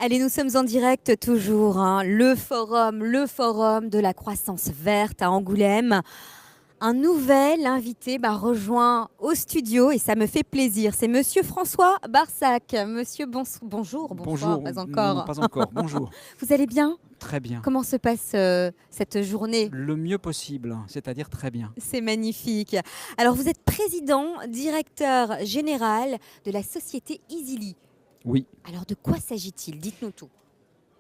Allez, nous sommes en direct toujours, hein. Le forum de la croissance verte à Angoulême. Un nouvel invité m'a rejoint au studio et ça me fait plaisir. C'est Monsieur François Barsac. Monsieur, bonjour, bonsoir, Bonjour, pas non, encore. pas encore. Bonjour. Vous allez bien? Très bien. Comment se passe cette journée? Le mieux possible, c'est-à-dire très bien. C'est magnifique. Alors, vous êtes président, directeur général de la société Easily. Oui. Alors, de quoi s'agit-il? Dites-nous tout.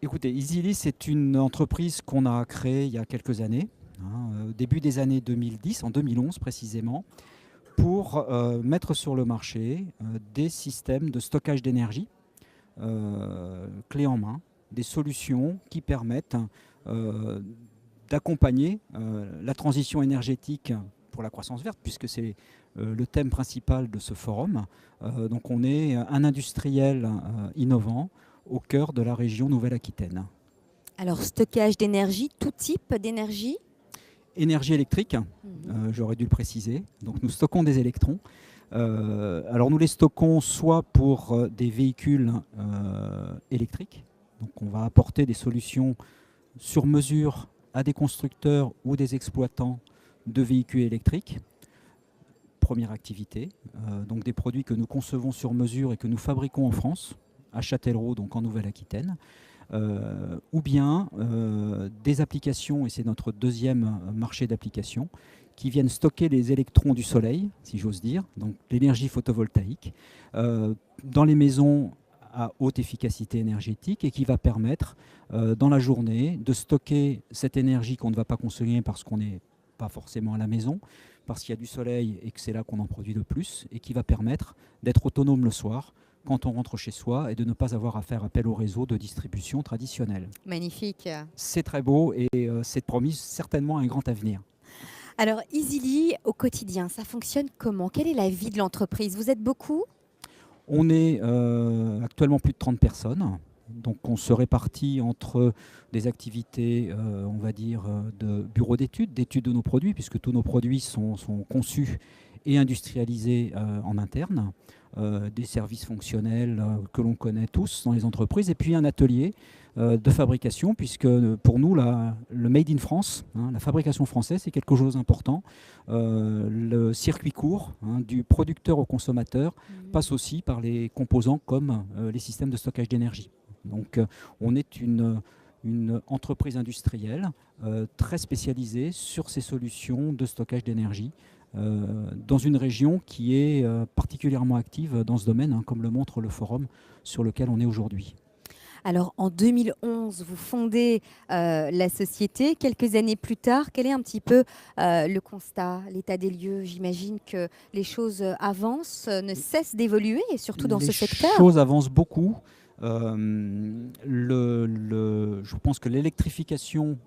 Écoutez, Easily, c'est une entreprise qu'on a créée il y a quelques années, au début des années 2010, en 2011 précisément, pour mettre sur le marché des systèmes de stockage d'énergie clés en main, des solutions qui permettent d'accompagner la transition énergétique pour la croissance verte, puisque c'est le thème principal de ce forum. Donc on est un industriel innovant au cœur de la région Nouvelle-Aquitaine. Alors, stockage d'énergie, tout type d'énergie? Énergie électrique, j'aurais dû le préciser. Donc nous stockons des électrons. Alors nous les stockons soit pour des véhicules électriques. Donc on va apporter des solutions sur mesure à des constructeurs ou des exploitants de véhicules électriques. Première activité. Donc des produits que nous concevons sur mesure et que nous fabriquons en France, à Châtellerault, donc en Nouvelle-Aquitaine. Ou bien des applications, et c'est notre deuxième marché d'application, qui viennent stocker les électrons du soleil, si j'ose dire, donc l'énergie photovoltaïque, dans les maisons à haute efficacité énergétique et qui va permettre dans la journée de stocker cette énergie qu'on ne va pas consommer parce qu'on n'est pas forcément à la maison, parce qu'il y a du soleil et que c'est là qu'on en produit le plus, et qui va permettre d'être autonome le soir quand on rentre chez soi et de ne pas avoir à faire appel au réseau de distribution traditionnel. Magnifique. C'est très beau et c'est promis certainement un grand avenir. Alors, Easily, au quotidien, ça fonctionne comment? Quelle est la vie de l'entreprise? Vous êtes beaucoup? On est actuellement plus de 30 personnes. Donc on se répartit entre des activités, on va dire, de bureau d'études de nos produits, puisque tous nos produits sont conçus et industrialisés en interne, des services fonctionnels que l'on connaît tous dans les entreprises, et puis un atelier de fabrication, puisque pour nous, le Made in France, la fabrication française, c'est quelque chose d'important. Le circuit court, du producteur au consommateur, passe aussi par les composants comme les systèmes de stockage d'énergie. Donc on est une entreprise industrielle très spécialisée sur ces solutions de stockage d'énergie dans une région qui est particulièrement active dans ce domaine, comme le montre le forum sur lequel on est aujourd'hui. Alors, en 2011, vous fondez la société. Quelques années plus tard, quel est un petit peu le constat, l'état des lieux? J'imagine que les choses avancent, ne cessent d'évoluer, et surtout dans ce secteur. Les choses avancent beaucoup. Je pense que l'électrification,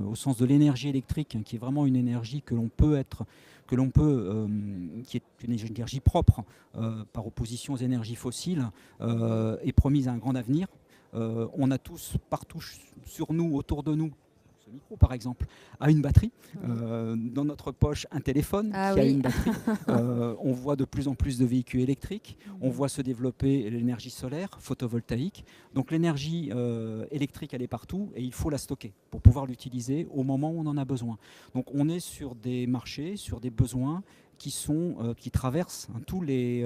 au sens de l'énergie électrique, qui est vraiment une énergie qui est une énergie propre par opposition aux énergies fossiles, est promise à un grand avenir. On a tous partout sur nous, autour de nous, ce micro par exemple, a une batterie. Dans notre poche, un téléphone qui a une batterie. On voit de plus en plus de véhicules électriques. On voit se développer l'énergie solaire, photovoltaïque. Donc l'énergie électrique, elle est partout et il faut la stocker pour pouvoir l'utiliser au moment où on en a besoin. Donc on est sur des marchés, sur des besoins qui traversent tous les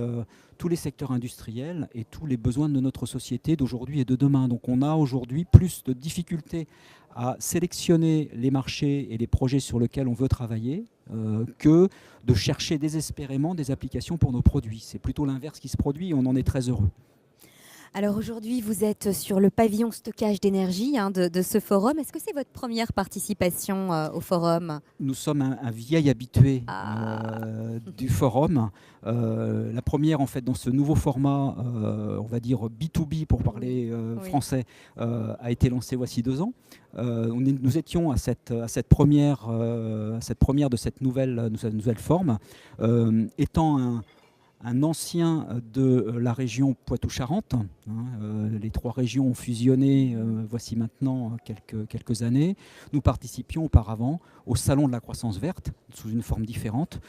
secteurs industriels et tous les besoins de notre société d'aujourd'hui et de demain. Donc on a aujourd'hui plus de difficultés à sélectionner les marchés et les projets sur lesquels on veut travailler que de chercher désespérément des applications pour nos produits. C'est plutôt l'inverse qui se produit et on en est très heureux. Alors aujourd'hui, vous êtes sur le pavillon stockage d'énergie de ce forum. Est-ce que c'est votre première participation au forum? Nous sommes un vieil habitué du forum. La première, en fait, dans ce nouveau format, on va dire B2B pour parler français, a été lancée voici 2 ans. Nous étions à cette première de cette nouvelle forme, étant un ancien de la région Poitou-Charentes. Les 3 régions ont fusionné voici maintenant quelques années. Nous participions auparavant au Salon de la croissance verte, sous une forme différente.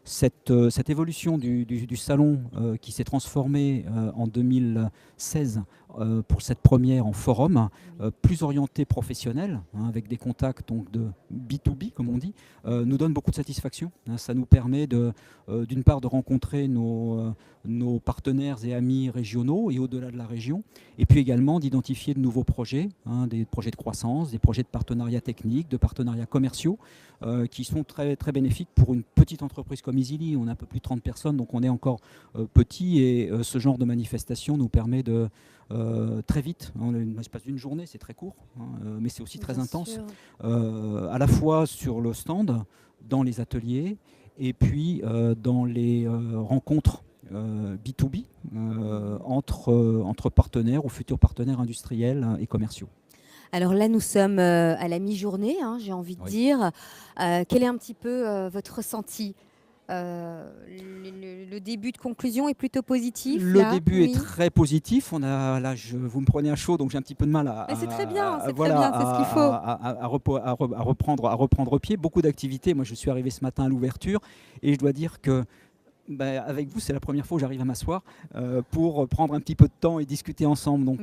Cette évolution du salon qui s'est transformé en 2016 pour cette première en forum, plus orienté professionnel, avec des contacts donc, de B2B, comme on dit, nous donne beaucoup de satisfaction. Ça nous permet d'une part de rencontrer nos partenaires et amis régionaux et au-delà de la région, et puis également d'identifier de nouveaux projets, des projets de croissance, des projets de partenariat technique, de partenariats commerciaux, qui sont très, très bénéfiques pour une petite entreprise comme Easily. On a un peu plus de 30 personnes, donc on est encore petit, et ce genre de manifestation nous permet de très vite, en l'espace d'une journée, c'est très court, mais c'est aussi très intense, à la fois sur le stand, dans les ateliers, et puis dans les rencontres B2B entre partenaires ou futurs partenaires industriels et commerciaux. Alors là, nous sommes à la mi-journée, j'ai envie de dire. Quel est un petit peu votre ressenti ? Le début de conclusion est plutôt positif. Le début est très positif. Vous me prenez à chaud, donc j'ai un petit peu de mal à. Mais c'est très bien, c'est ce qu'il faut. À reprendre pied. Beaucoup d'activités. Moi, je suis arrivé ce matin à l'ouverture et je dois dire que. Avec vous, c'est la première fois que j'arrive à m'asseoir pour prendre un petit peu de temps et discuter ensemble. Donc,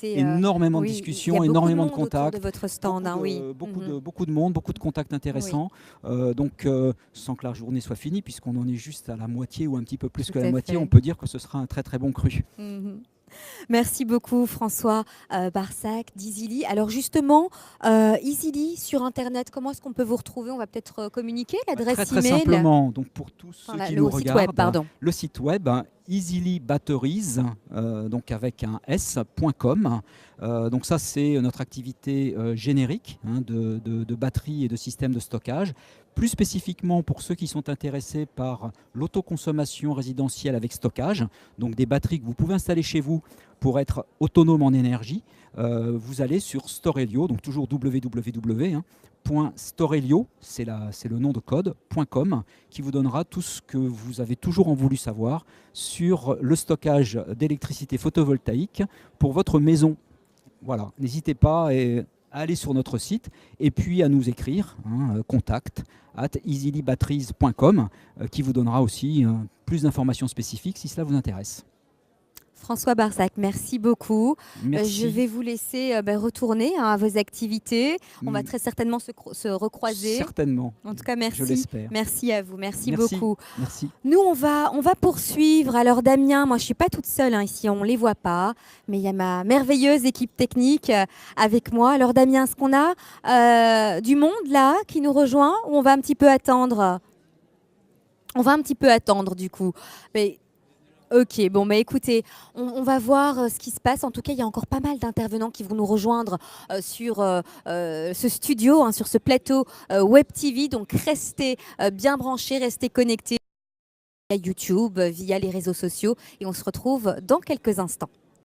énormément de discussions, énormément de contacts. De votre stand, beaucoup de monde, beaucoup de contacts intéressants. Donc, sans que la journée soit finie, puisqu'on en est juste à la moitié ou un petit peu plus que la moitié, on peut dire que ce sera un très très bon cru. Merci beaucoup François Barsac d'Easily. Alors justement, Easily sur Internet, comment est-ce qu'on peut vous retrouver ? On va peut-être communiquer l'adresse email. Très simplement, donc pour tous ceux qui nous regardent, le site web Easily Batteries, donc avec un s.com. Donc ça, c'est notre activité générique de batteries et de systèmes de stockage. Plus spécifiquement pour ceux qui sont intéressés par l'autoconsommation résidentielle avec stockage, donc des batteries que vous pouvez installer chez vous pour être autonome en énergie, vous allez sur Storelio, donc toujours www.storelio, c'est le nom de code.com, qui vous donnera tout ce que vous avez toujours voulu savoir sur le stockage d'électricité photovoltaïque pour votre maison. Voilà, n'hésitez pas à aller sur notre site et puis à nous écrire, contact@easybatteries.com, qui vous donnera aussi plus d'informations spécifiques si cela vous intéresse. François Barsac, merci beaucoup. Merci. Je vais vous laisser retourner à vos activités. On va très certainement se recroiser. Certainement. En tout cas, merci. Je l'espère. Merci à vous. Merci beaucoup. Merci. Nous, on va poursuivre. Alors, Damien, moi, je ne suis pas toute seule ici. On ne les voit pas. Mais il y a ma merveilleuse équipe technique avec moi. Alors, Damien, est-ce qu'on a du monde là qui nous rejoint ou on va un petit peu attendre ? On va un petit peu attendre du coup. Mais ok, bon, écoutez, on va voir ce qui se passe. En tout cas, il y a encore pas mal d'intervenants qui vont nous rejoindre sur ce studio, sur ce plateau Web TV. Donc, restez bien branchés, restez connectés via YouTube, via les réseaux sociaux. Et on se retrouve dans quelques instants.